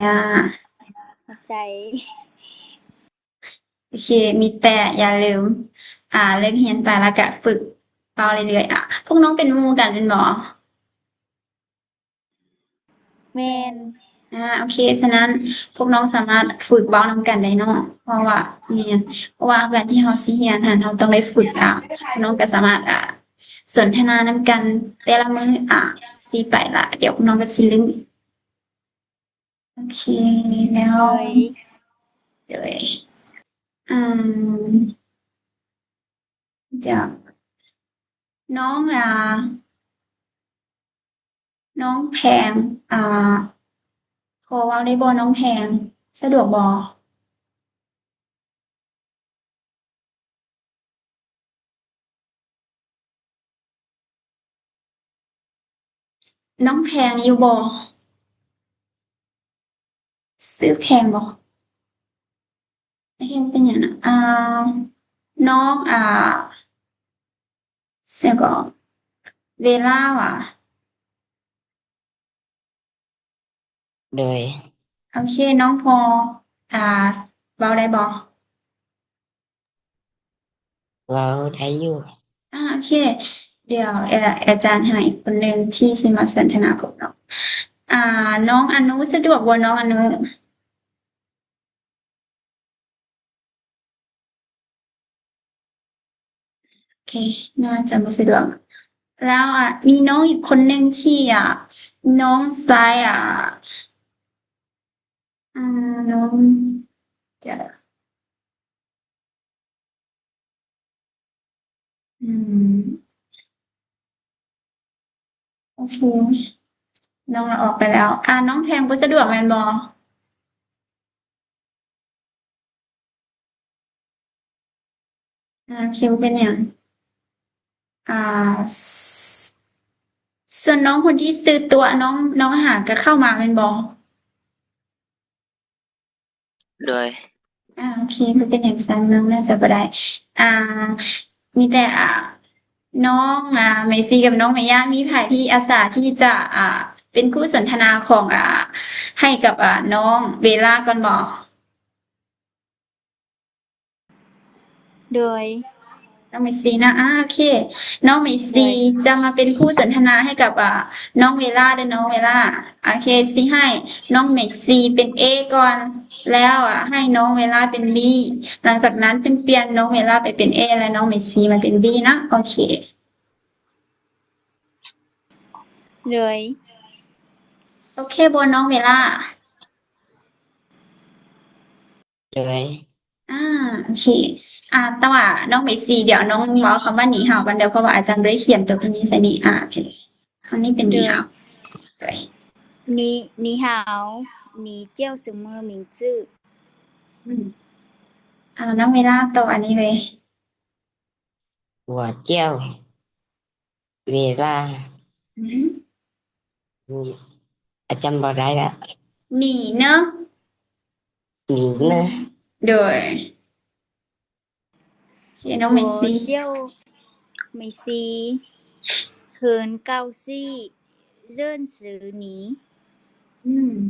อ่าเข้าใจโอเคมีแต่อย่าลืมเลิกเรียนไปแล้วก็ฝึกเบาเรื่อยๆพวกน้องเป็นหมู่กันเป็นบ่แมนโอเคฉะนั้นพวกน้องสามารถฝึกเว้านำกันได้เนาะเพราะว่าเนี่ยเพราะว่าการที่เราสิเรียนหั้นเราต้องได้ฝึกพวกน้องก็สามารถสนทนานำกันแต่ละมื้อสิไปละเดี๋ยวพวกน้องก็สิลืมโอเคแล้วเลยเดี๋ยวอืมเดี๋ยวน้องน้องแพงอ่าพอเว้าได้บ่น้องแพงสะดวกบ่น้องแพงอยู่บ่ซื้อแพงบ่โอเคเป็นหยังน่ะน้องเสียก็เวลาว่ะโดยโอเคน้องพออ่าเว้าได้บ่เราได้อยู่โอเคเดี๋ยวอาจารย์หาอีกคนหนึ่งที่สิมาสนทนากับน้องน้องอนุสะดวกบ่น้องอนุโอเคน่าจะบ่สะดวกแล้วมีน้องอีกคนหนึ่งที่น้องซ้ายน้องเดี๋ยวนะอืมโอเคน้องเราออกไปแล้วน้องแพงบ่สะดวกแม่นบ่โอเคบ่เป็นหยังอ่าส่วนน้องคนที่ซื้อตั๋วน้องหาก็เข้ามาแม่นบ่โดยโอเคบ่เป็นหยังซั้นน้องน่าจะบ่ได้อ่ามีแต่น้องเมซี่กับน้องเมย่ามีไผที่อาสาที่จะเป็นคู่สนทนาของให้กับน้องเบลล่าก่อนบ่โดยน้องเมซี่นะโอเคน้องเมโดซี่ยจะมาเป็นคู่สนทนาให้กับน้องเวลาเด้อน้องเวลาโอเคสิให้น้องเมซี่เป็น A ก่อนแล้วให้น้องเวลาเป็น B หลังจากนั้นจึงเปลี่ยนน้องเวลาไปเป็น A และน้องเมซี่มาเป็น B นะโอเคเลยโอเคบ่น้องเวลาโดยโอเคแต่ว่าน้องเมซี่เดี๋ยวน้องเว้าคำว่าหนีเห่ากันเดี๋ยวเพราะว่าอาจารย์บ่ได้เขียนตัวพี่นี้ใส่นี่โอเคคำนี้เป็นหนีเห่าเลย对你好你叫什么名字อืมน้องเวลาต่ออันนี้เลยหัวเจ้าเวลาอืมนี่อาจารย์บอกได้ละหนีเนาะหนีนะโดยโอเคน้องเม我ซี่叫美西很高兴认识你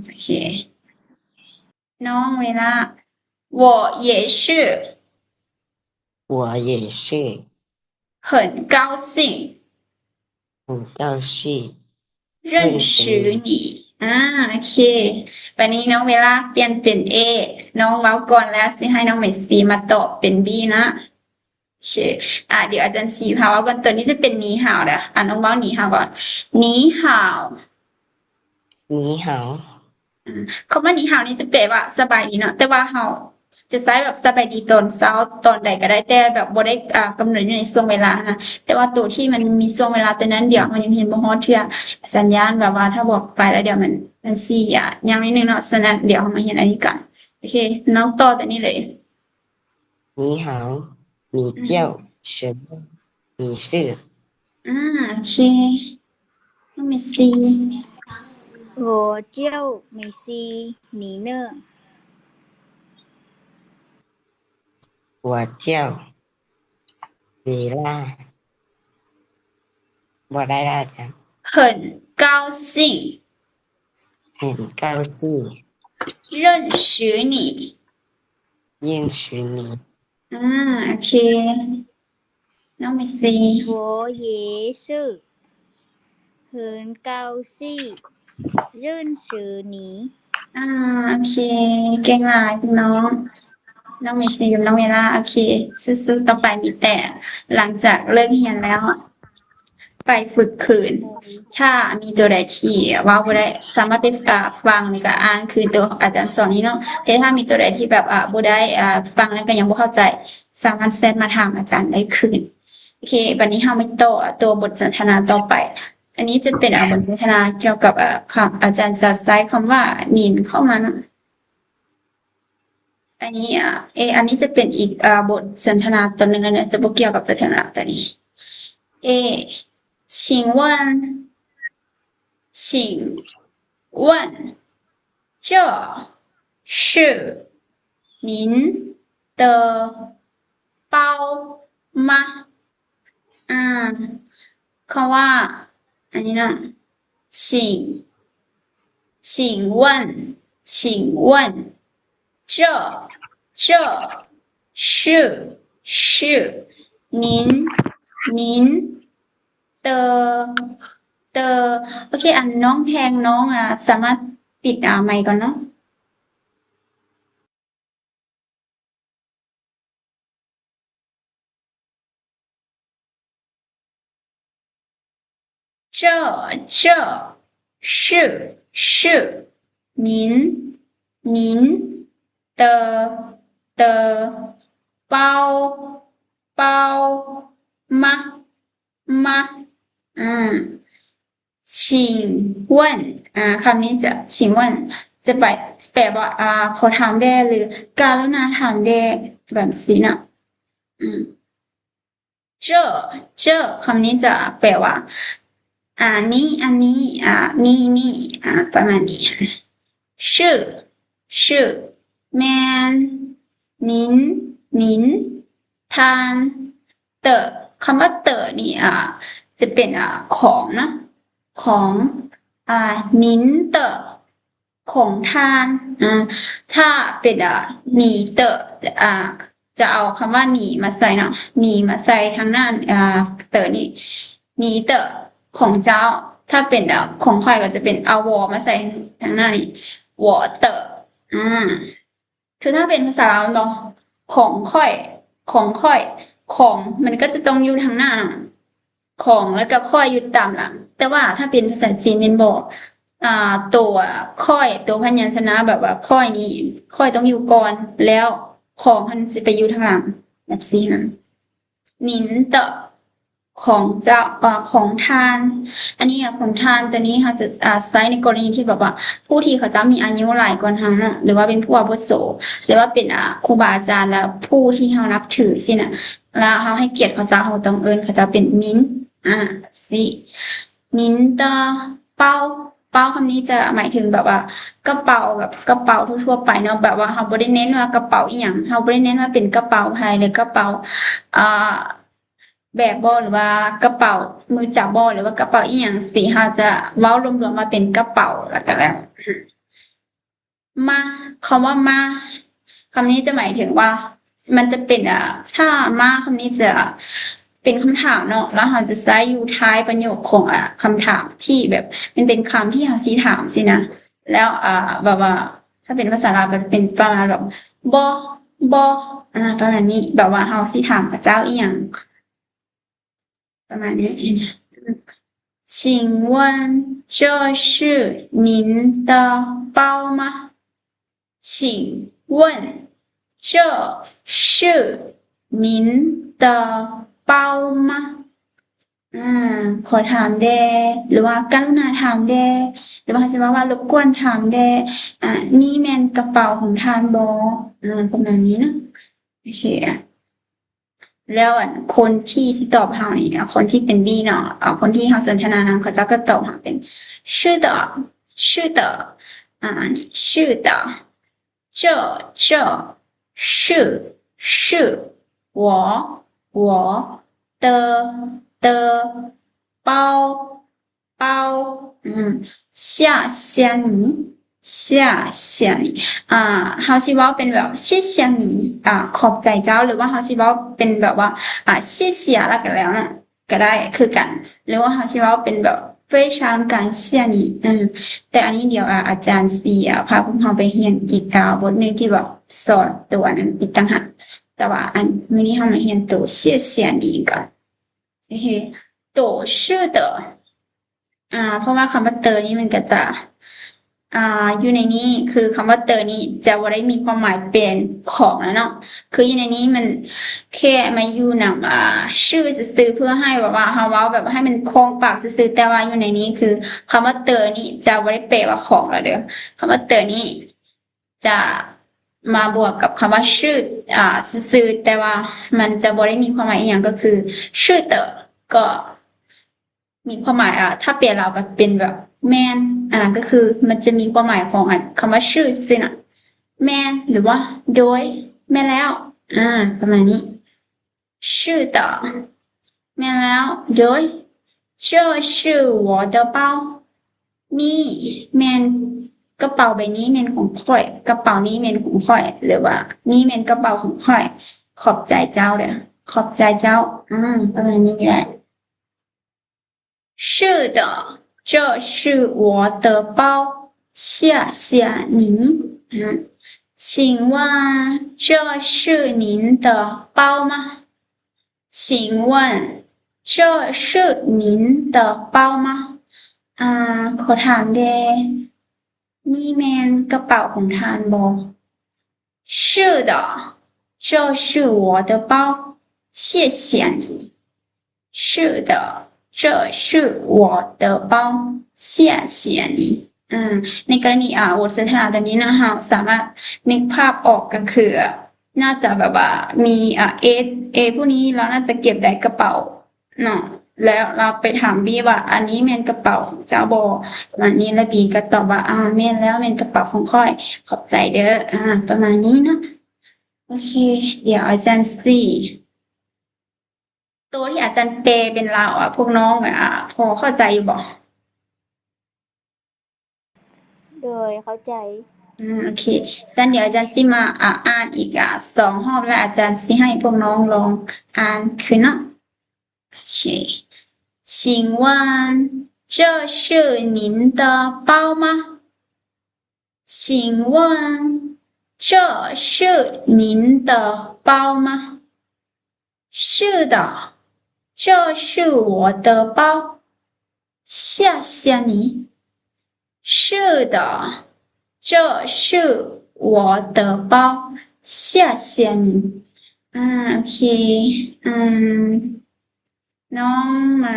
โอเคน้องเวลา我也是我也是很高兴很高兴认认识识你你โอเควันนี้น้องเวลาเปลี่ยนเป็น A น้องเว้าก่อนแล้วสิให้น้องเมซี่มาตอบเป็น B นะโอเคเดี๋ยวอาจารย์สีพาว่าก่อนตัวนี้จะเป็นหนีห่าวเด้อน้องเว้าหนีห่าวก่อนหนีห่าว你好คำว่าหนีห่าวนี่จะแปลว่าสบายดีเนาะแต่ว่าเฮาจะใช้แบบสบายดีตอนเช้าตอนใดก็ได้แต่แบบบ่ได้กำหนดอยู่ในช่วงเวลานะแต่ว่าตัวที่มันมีช่วงเวลาตัวนั้นเดี๋ยวมันยังเห็นบ่ฮอดเทื่อสัญญาณแบบว่าถ้าบอกไปแล้วเดี๋ยวมันสิยังนิดนึงเนาะฉะนั้นเดี๋ยวเรามาเรียนอันนี้ก่อนโอเคน้องต่อตัวนี้เลย你好你อืม叫什么你是โอเคน้องเมสซี่我叫美西你呢我叫เวลาบอกได้ละอาจารย์很高兴很高兴认识你认识你โอเคน้องเมซี 我也是很高兴认识你โอเคเก่งมากคุณน้องน้องเมซีกับน้องเมล่าโอเคสู้ๆต่อไปมีแต่หลังจากเลิกเรียนแล้ว ไปฝึกคืน ถ้ามีตัวใดที่เว้าบ่ได้สามารถไปฟังแล้วก็อ่านคืนตัวอาจารย์สอนนี้เนาะแต่ถ้ามีตัวใดที่แบบบ่ได้ฟังแล้วก็ยังบ่เข้าใจ สามารถแชทมาถามอาจารย์ได้คืนโอเคบัดนี้เฮามาต่อตัวบทสนทนาต่อไป อันนี้จะเป็นบทสนทนาเกี่ยวกับคำอาจารย์จะใช้คำว่านินเข้ามาเนาะอันนี้อันนี้จะเป็นอีกบทสนทนาตอนหนึงแล้วเนี่ยจะบ่เกี่ยวกับตัวเทิงละตัวนี้เอ请问请问这是您的包吗คำว่าอันนี้นะ请问这是您的โอเคน้องแพงน้องสามารถปิดไมค์ก่อนเนาะ这是您的包吗请问คำนี้จะ请问จะแปลว่าขอถามได้หรือการุณาถามได้แบบนี้นะ这คำนี้จะแปลว่านี้อันนี้นี่ประมาณนี้是แมน您ทานเตอคำว่าเตอนี่จะเป็นของนะของ您的ของทานถ้าเป็น你的จะเอาคำว่า你มาใส่เนาะ你มาใส่ทางหน้าเตอนี่你的ของเจ้าถ้าเป็นของใครก็จะเป็นเอาวอมาใส่ทางหน้านี่我的คือถ้าเป็นภาษาลาวเนาะของค่อยของมันก็จะต้องอยู่ทางหน้าของแล้วก็ค่อยอยู่ตามหลังแต่ว่าถ้าเป็นภาษาจีนเน้นบอกตัวค่อยตัวพยัญชนะแบบว่าค่อยนี้ค่อยต้องอยู่ก่อนแล้วของมันจะไปอยู่ทางหลังแบบนี้นะนินเตอของเจ้าของทาน อันนี้ของทานตัวนี้ค่ะจะใช้ในกรณีที่แบบว่า ผู้ที่เขาจะมีอายุหลายกว่าเราเนาะหรือว่าเป็นผู้อาวุโสหรือว่าเป็นครูบาอาจารย์และผู้ที่เรานับถือสินะแล้วเราให้เกียรติเขาเจ้าเราต้องเอิ้นเขาเจ้าเป็นมิ้นสิมิ้นตาเป้าคำนี้จะหมายถึงแบบว่ากระเป๋าแบบกระเป๋าทั่วๆไปเนาะแบบว่าเราบ่ได้เน้นว่ากระเป๋าอีหยังเราบ่ได้เน้นว่าเป็นกระเป๋าไทยหรือกระเป๋าแบกบ่หรือว่ากระเป๋ามือจับบ่หรือว่ากระเป๋าอีหยังสิเราจะเว้ารวมๆมาเป็นกระเป๋าแล้วก็แล้วมาคำว่ามาคำนี้จะหมายถึงว่า มันจะเป็นถ้ามาคำนี้จะเป็นคำถามเนาะแล้วเราจะใช้อยู่ท้ายประโยคของคำถามที่แบบมันเป็นคำที่เราสิถามสินะแล้วแบบว่า ถ้าเป็นภาษาลาวก็เป็นประมาณแบบบ่ประมาณนี้แบบว่าเราสิถามพระเจ้าอีหยังประมาณนี้请问这是您的包吗请问这是您的包吗ขอถามแด่หรือว่ากรุณาถามแด่หรือว่าจะว่ารบกวนถามแด่นี่แม่นกระเป๋าของท่านบ่ประมาณนี้เนาะโอเคแล้วคนที่สิตอบเรานี่คนที่เป็น B เนาะคนที่เราสนทนานำเขาเจ้าก็ตอบเราเป็น是的是的是的这是我的包下你谢谢你เฮาสิเว้าเป็นแบบ谢谢你ขอบใจเจ้าหรือว่าเฮาสิเว้าเป็นแบบว่า谢谢แล้วก็แล้วนะก็ได้คือกันหรือว่าเฮาสิเว้าเป็นแบบ非常感谢你แต่อันนี้เดี๋ยวอาจารย์ซีพาพวกเราไปเรียนอีกบทหนึงที่แบบสอนตัวนั้นอีกต่างหากแต่ว่าอันมื้อนี้เฮามาเรียนตัว谢谢你ก่อนโอเคตัว是的เพราะว่าคำว่าเตอนี้มันก็จะอยู่ในนี้คือคำว่าเตอนี้จะบ่ได้มีความหมายเป็นของแล้วเนาะคืออยู่ในนี้มันแค่มาอยู่นำชื่อซื่อๆเพื่อให้แบบว่าเฮาเว้าแบบให้มันคล่องปากซื่อๆแต่ว่าอยู่ในนี้คือคำว่าเตอนี้จะบ่ได้แปลว่าของแล้วเด้อคำว่าเตอนี้จะมาบวกกับคำว่าชื่อซื่อๆแต่ว่ามันจะบ่ได้มีความหมายอีหยังก็คือชื่อเตอก็มีความหมายถ้าเปลี่ยนเราก็เป็นแบบแมนก็คือมันจะมีความหมายของคำว่าชื่อสินะแมนหรือว่าโดยแม่นแล้วประมาณนี้是的แม่นแล้วโดย这是我的包นี่แมนกระเป๋าใบนี้แมนของข่อยกระเป๋านี้แมนของข่อยหรือว่านี่แมนกระเป๋าของข่อยขอบใจเจ้าเด้อขอบใจเจ้าประมาณนี้แหละ 是的，这是我的包，谢谢您。请问这是您的包吗？请问这是您的包吗？ขอถามเด้นี่แมนกระเป๋าของทานบ่是的，这是我的包，谢谢你。是的，这是我的包，谢谢你ในกรณีบทสนทนาตอนนี้นะคะสามารถนึกภาพออกก็คือน่าจะแบบว่ามีเอผู้นี้เราน่าจะเก็บได้กระเป๋าเนาะแล้วเราไปถามบีว่าอันนี้แม่นกระเป๋าเจ้าบอประมาณนี้แล้วบีก็ตอบว่าแม่นแล้วแม่นกระเป๋าของค่อยขอบใจเด้อประมาณนี้เนาะโอเคเดี๋ยวอาจารย์สี่ตัวที่อาจารย์เปเป็นลาวพวกน้องพอเข้าใจอยู่บ่ โดยเข้าใจโอเคซันเดี๋ยวอาจารย์สิมาอ่านอีก2 รอบแล้วอาจารย์สิให้พวกน้องลองอ่านคือเนาะโอเค请问这是您的包吗？请问这是您的包吗？是的，这是我的包，谢谢你。是的，这是我的包，谢谢你。โอเคน้องไหม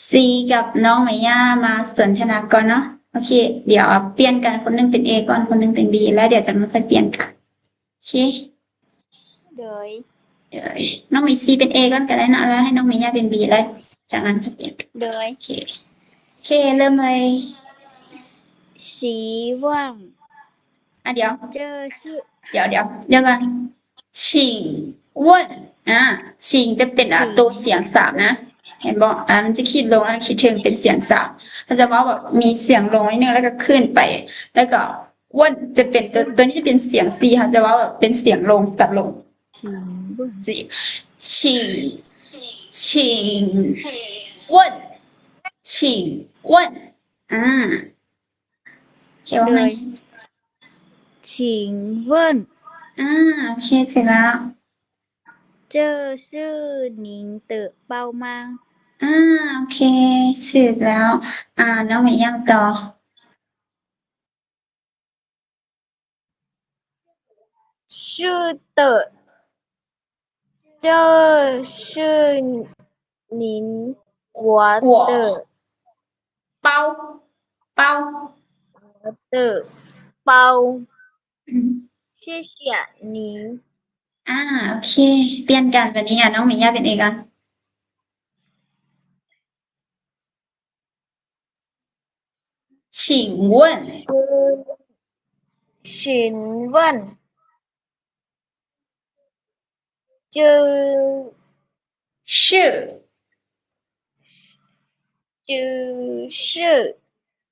ซีกับน้องไหมย่ามาสนทนาก่อนเนาะโอเคเดี๋ยวเปลี่ยนกันคนหนึงเป็น A ก่อนคนหนึงเป็น B แล้วเดี๋ยวจะมาค่อยเปลี่ยนกันโอเคโดยเดี๋ยวน้องไหมซีเป็น A ก่อนก็ได้นะแล้วให้น้องไหมย่าเป็น B แล้วจากนั้นค่อยเปลี่ยนกันโดยโอเคโอเคเริ่มเลย希望เดี๋ยว这是เดี๋ยวกันชิงว่นชิงจะเป็นตัวเสียงสามนะเห็นบอกมันจะคิดลงแล้วคิดถึงเป็นเสียงสามเขาจะว่าแบบมีเสียงลงนิดนึงแล้วก็ขึ้นไป แล้วก็ว่นจะเป็นตัวนี้จะเป็นเสียงซีค่ะแต่ว่าแบบเป็นเสียงลงตัดลง请问จีชิงชิงว่นชิงว่นเขียนว่าไงโดย请问โอเคเสร็จแล้ว 这是您的包吗？โอเคเสร็จแล้วน้องหมีย่างต่อ是的，这是您我的包的包，嗯谢谢您。โอเคเปลี่ยนกันวันนี้น้องหมีย่าเป็นเอก请问询问，就是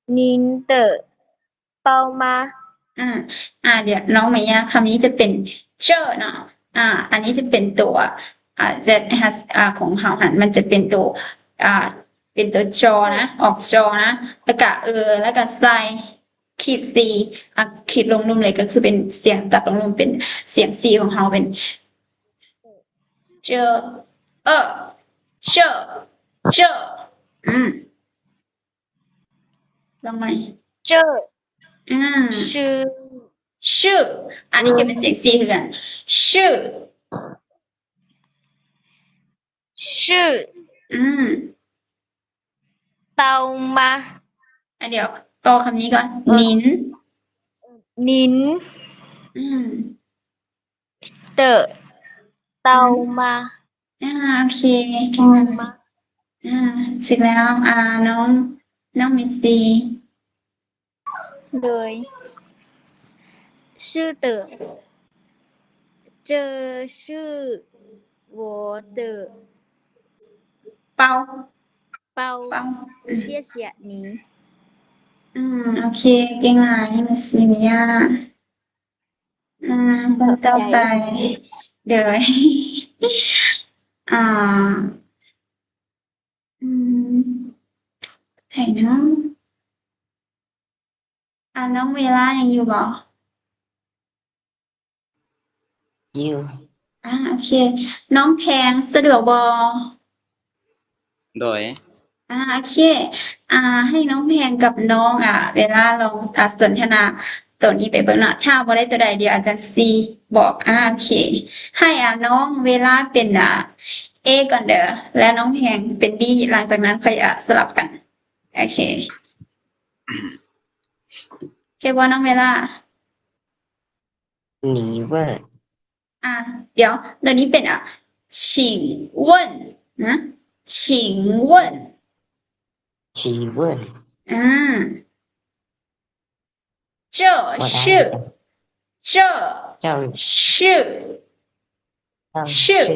您的เปามา อ่าเดี๋ยวน้องมายาคำนี้จะเป็นเจอเนาะอันนี้จะเป็นตัวz has ของเฮาหันมันจะเป็นตัวอ่าเป็นตัวจอนะออกจอนะแล้วก็แล้วก็ใส่ขีด c ขีดลงนุ่มเลยก็คือเป็นเสียงตัดลงนุ่มเป็นเสียง c ของเฮาเป็นเจอเจอเจอลองไหม เจอ อืม ชื่อ ชื่ออันนี้ก็เป็นเสียง c คือกันชื่อ ชื่อ อืม เปามา เดี๋ยวต่อคำนี้ก่อนนิน นิน อืม เตอเตามา โอเคเก่งมากถึงแล้วน้องมิสซี่ เลยชื่อเตอ这是我的เป้า包谢谢你โอเคเก่งหลายมิสซี่มิยาคนต่อไปเดี๋ยวอ่าอืมใครนะน้องเวลายังอยู่บ่ อยู่ โอเค น้องแพงสะดวกบ่ โดย โอเคให้น้องแพงกับน้องเวลาลองสนทนาตัวนี้ไปเบิ่งเนาะถ้าบ่ได้ตัวใดเดี๋ยวอาจารย์ซีบอกโอเค ให้น้องเวลาเป็นA ก่อนเด้อแล้วน้องแพงเป็น B หลังจากนั้นค่อยสลับกัน โอเคบ่น้องเวลา หนีเวอร์ เดี๋ยวตัวนี้เป็น请问นะ请问ชีเวอร์ 这 บ่ได้ 是这 เจ้า 是 เจ้า 是 ชื่อ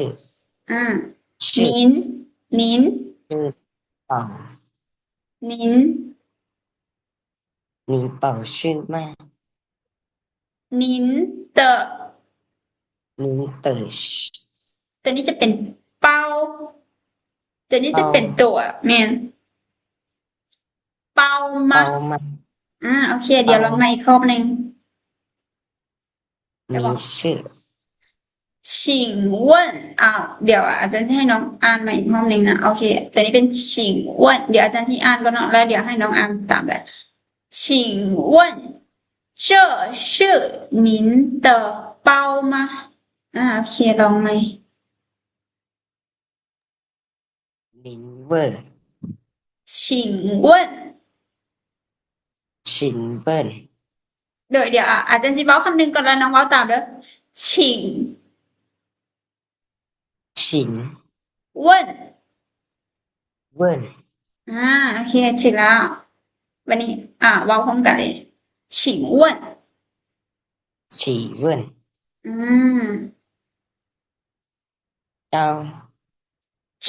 ชื่อ 您ชื่อเป่า 您หนีเป่าชื่อมาก 您的หนีเตอร์ช ตัวนี้จะเป็นเป้าตัวนี้จะเป็นตัวแมนเป้ามา เป่ามา โอเค เดี๋ยวเรามาอีกรอบหนึ่ง มีชื่อ请问เดี๋ยวอาจารย์จะให้น้องอ่านมาอีกรอบหนึ่งนะโอเคตัวนี้เป็น请问เดี๋ยวอาจารย์จะอ่านก่อนเนาะแล้วเดี๋ยวให้น้องอ่านตามเลย请问这是您的包吗โอเคลองไหม หนีเวอร์ 请问ชินเวิร์ เดี๋ยวอาจารย์จะเว้าคำหนึ่งก่อนแล้วน้องเว้าตามเด้อ请ชิน问เวิร์ โอเคถึงแล้ววันนี้เว้าพร้อมกันเลย请问ชีเวิร์ อืมเจ้า这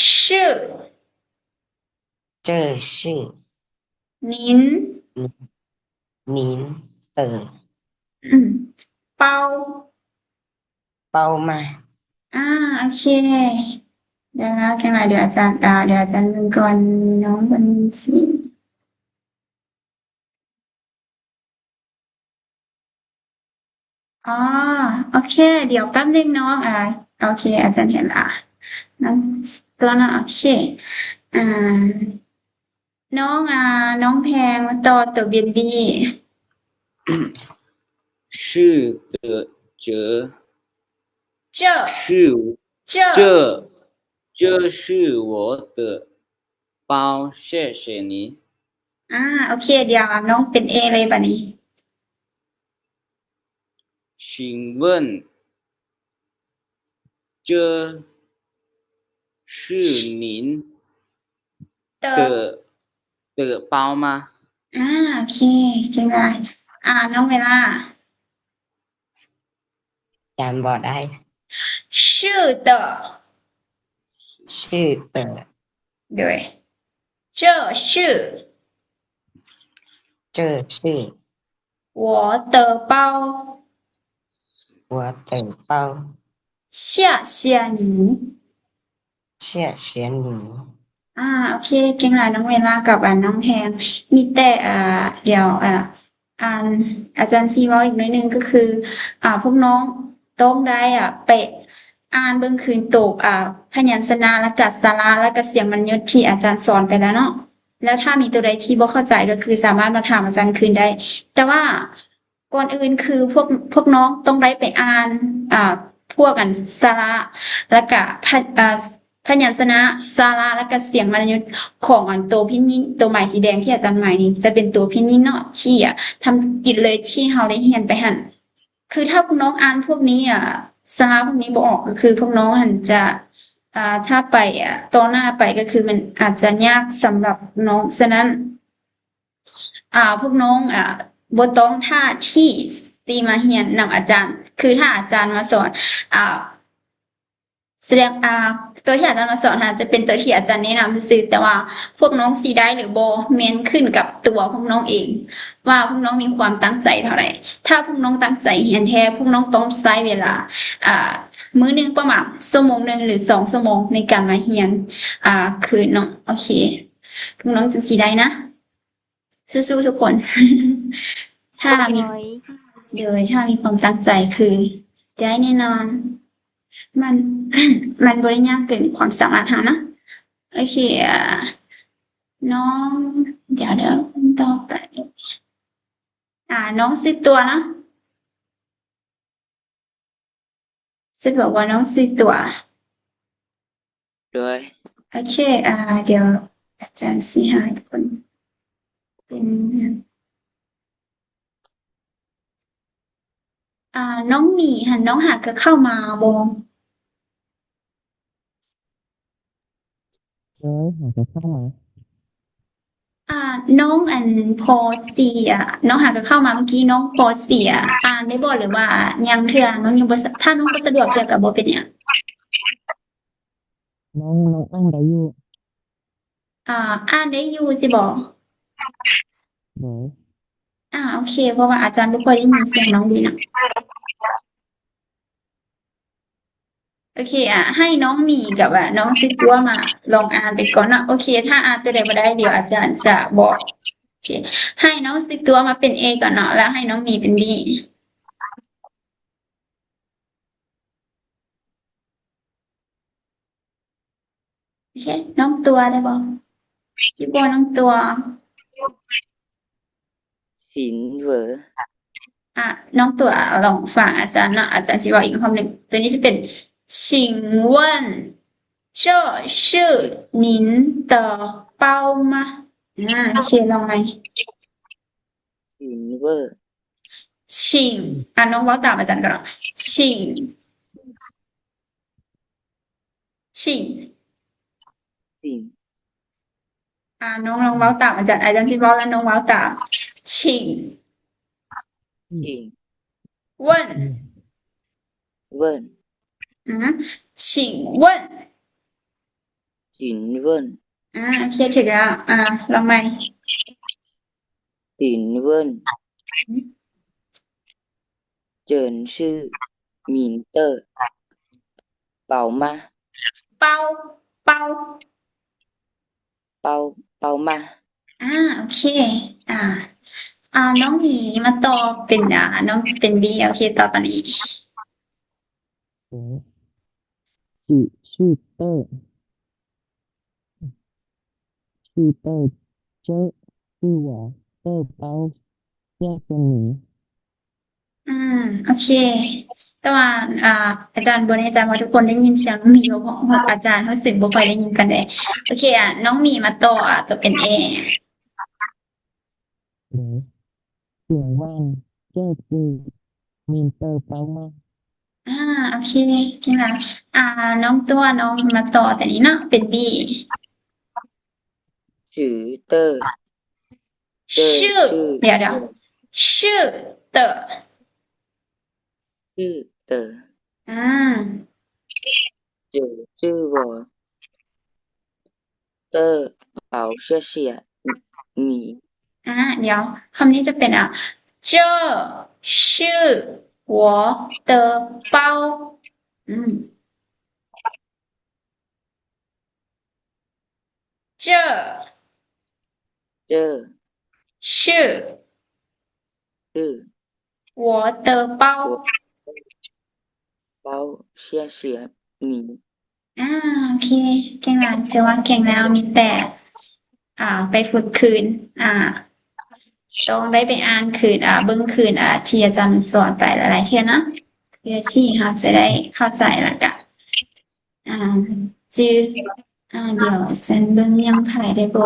是เจอชื่อ您นินเตอร์ 包เป่ามา โอเคเดี๋ยวนะแค่ไหนเดี๋ยวอาจารย์ดูก่อนน้องบัญชีโอเค เดี๋ยวแป๊บนึงน้องโอเค อาจารย์เห็นละน้องตัวน่ะโอเคอ่าน้องน้องแพงมาต่อตัวเบียนบี 是的这这是这这是我的包谢谢你โอเค เดี๋ยวน้องเป็น A เลยบัดนี้请问这是您的的包吗โอเคเก่งเลยน้องเวลาจำบ่ได้是的ชื่อเตอร์ 对这是เจอชื่อ我的包我的包谢谢你谢谢你โอเคเก่งหลายน้องเวลากับน้องแพงมีแต่เดี๋ยวอ่านอาจารย์ซีเว้าอีกหน่อยหนึงก็คือพวกน้องต้องได้ไปอ่านเบิ่งคืนโตกพยัญชนะและก็สระและก็เสียงบรรยศที่อาจารย์สอนไปแล้วเนาะแล้วถ้ามีตัวใดที่บ่เข้าใจก็คือสามารถมาถามอาจารย์คืนได้ แต่ว่าก่อนอื่นคือพวกน้องต้องได้ไปอ่านพวกสระแล้วก็พยัญชนะสระแล้วก็เสียงวรรณยุกต์ของตัวพิมพ์นี้ตัวหมายสีแดงที่อาจารย์หมายนี้จะเป็นตัวพิมพ์นี้เนาะที่ทำกิจเลยที่เราได้เรียนไปหั่นคือถ้าพวกน้องอ่านพวกนี้สระพวกนี้บ่ออกก็คือพวกน้องหั่นจะถ้าไปต่อหน้าไปก็คือมันอาจจะยากสำหรับน้องฉะนั้น พวกน้องบ่ต้องท่าที่สิมาเรียนนำอาจารย์ คือถ้าอาจารย์มาสอนอ่าแสดงตัวที่อาจารย์มาสอนจะเป็นตัวที่อาจารย์แนะนำซื่อๆแต่ว่าพวกน้องสิได้หรือบ่แม่นขึ้นกับตัวพวกน้องเอง ว่าพวกน้องมีความตั้งใจเท่าไหร่ถ้าพวกน้องตั้งใจเรียนแท้พวกน้องต้องใช้เวลาอ่ามื้อหนึงประมาณชั่วโมงหนึงหรือ2ชั่วโมงในการมาเรียนคืนเนาะโอเคพวกน้องจังสิได้นะสู้ๆทุกคน ถ้ามี โดย ถ้ามีความตั้งใจคือได้แน่นอน มัน มันบ่ได้ยากเกินความสามารถเรานะโอเคน้องเดี๋ยวต่อไปน้องสิตัวนะสิบอกว่าน้องสิตัว ด้วย โอเคเดี๋ยวอาจารย์สิหาทุกคนเป็นน้องหมีหันน้องหากก็เข้ามาบ่ เลยหาจะเข้ามา น้องพอสี่น้องหากก็เข้ามาเมื่อกี้น้องพอสี่อ่านได้บ่หรือว่ายังเทื่อน้องยังบ่ถ้าน้องบ่สะดวกเทื่อก็บ่เป็นหยัง น้องอ่านได้อยู่ อ่านได้อยู่สิบ่ เลย โอเคเพราะว่าอาจารย์บ่ค่อยได้ยินเสียงน้องดีนะโอเคให้น้องหมีกับน้องซิตัวมาลองอ่านไปก่อนเนาะโอเค ถ้าอ่านตัวใดบ่ได้เดี๋ยวอาจารย์จะบอกโอเคให้น้องซิตัวมาเป็น A ก่อนเนาะแล้วให้น้องหมีเป็น B โอเคน้องตัวได้บ่พี่บัวน้องตัว สินเหวอ น้องตัวลองฟังอาจารย์เนาะอาจารย์สิบอกอีกคำหนึ่งตัวนี้จะเป็น请问这是您的包吗โอเคลองไหม สินเหวอ请น้องเว้าตามอาจารย์ก่อนเนาะ请请สินน้องเว้าตามอาจารย์สิเว้าแล้วน้องเว้าตาม请สิน问เวิน请问สินเวินโอเคถึงแล้วลองไหม สินเวินเจินชื่อหมินเตอร์เป่ามาเป้าเป้าเป่าเป่ามาโอเคน้องหมีมาต่อเป็นน้องเป็นบีโอเคต่อตอนนี้ชื่อเตอร์ชื่อเตอร์เจ้ชื่อว่าเตอร์เป่าแยกกันหนี โอเคแต่ว่าอาจารย์บ่แน่ใจว่าทุกคนได้ยินเสียงน้องหมีบ่เพราะอาจารย์รู้สึกบ่ค่อยได้ยินปานใดโอเคน้องหมีมาต่อตัวเป็น A เลยเสียงว่านเจ้คือมินเตอร์เป่ามาโอเคเก่งแล้วน้องตัวน้องมาต่อแต่นี้เนาะเป็น B ชื่อเตอร์ชื่อเดี๋ยวชื่อเตอชื่อเตอร์อ่าเจอชื่อว่าเตอร์เป่าเชี่ยหนีเดี๋ยวคำนี้จะเป็น这是我的包。这这是是我的包。我包谢谢你โอเคเก่งละถือว่าเก่งแล้วมีแต่ไปฝึกคืนต้องได้ไปอ่านคืนเบิ่งคืนที่อาจารย์สอนไปหลายๆเทื่อนะเพื่อที่เราจะได้เข้าใจแล้วก็อ่าจื้อเดี๋ยวฉันเบิ่งยังไผได้บ่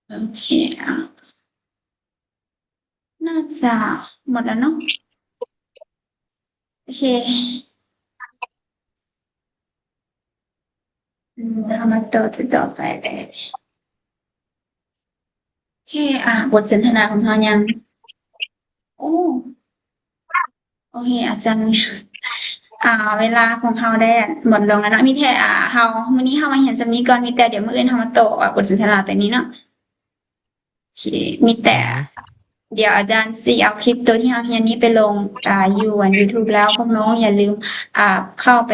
โอเคน่าจะหมดแล้วเนาะโอเคเรามาต่อไปเลยโอเคบทสนทนาของเรายังโอ้โอเคอาจารย์เวลาของเราได้หมดลงแล้วเนาะมีแต่เรามื้อนี้เรามาเรียนสำนี้ก่อนมีแต่เดี๋ยวมื้ออื่นเรามาโต้บทสนทนาตัวนี้เนาะโอเคมีแต่เดี๋ยวอาจารย์สิเอาคลิปตัวที่เราเรียนนี้ไปลงอยู่บน YouTube แล้วพวกน้องอย่าลืมเข้าไป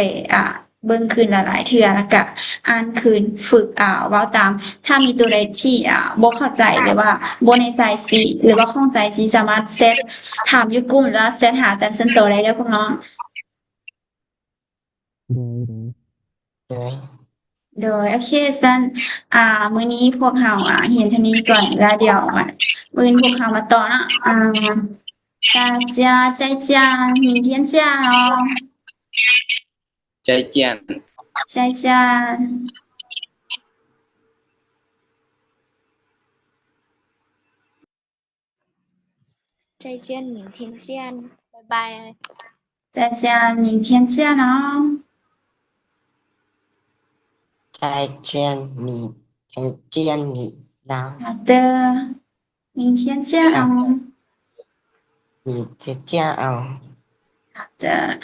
เบิ่งคืนหลายๆเทื่อแล้วก็อ่านคืนฝึกเว้าตามถ้ามีตัวใดที่บ่เข้าใจหรือว่าบ่แน่ใจสิหรือว่าข้องใจสิสามารถเซตถามอยู่กลุ่มหรือว่าเซตหาอาจารย์ส่วนตัวได้เด้อพวกน้อง โดย โดยโอเคซันมื้อนี้พวกเราเรียนเท่านี้ก่อนแล้วเดี๋ยวมื้ออื่นพวกเรามาต่อเนาะ大家再见明天见哦再见再见再见明天见拜拜再见明天见哦再见明天见你นะ好的明天见哦明天见哦好的